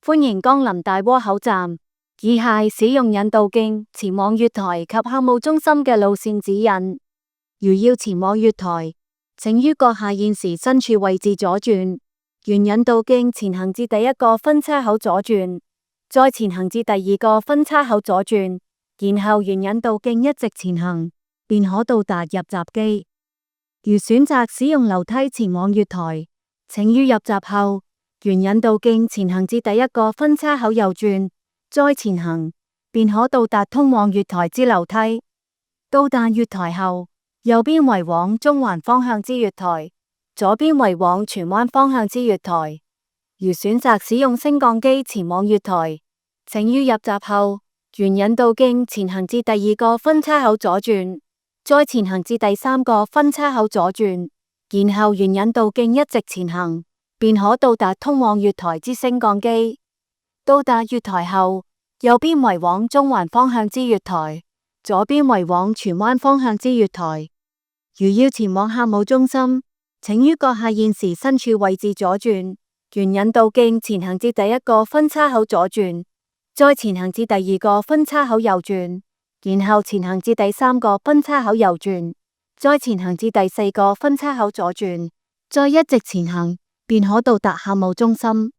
歡迎光臨大窩口站，以下係使用引導徑前往月台及客務中心嘅路線指引。如要前往月台，請於閣下現時身處位置左轉，沿引導徑前行至第一個分叉口左轉，再前行至第二個分叉口左轉，然後沿引導徑一直前行，便可到達入閘機。如選擇使用樓梯前往月台，請於入閘後沿引導徑前行至第一個分叉口右轉，再前行，便可到達通往月台之樓梯。到達月台後，右邊為往中環方向之月台，左邊為往荃灣方向之月台。如選擇使用升降機前往月台，請於入閘後沿引導徑前行至第二個分叉口左轉，再前行至第三個分叉口左轉，然後沿引導徑一直前行，便可到達通往月台之升降機。到達月台後，右邊為往中環方向之月台，左邊為往荃灣方向之月台。如要前往客務中心，請於閣下現時身處位置左轉，沿引導徑前行至第一個分叉口左轉，再前行至第二個分叉口右轉，然後前行至第三個分叉口右轉，再前行至第四個分叉口左轉，再一直前行，便可到達客務中心。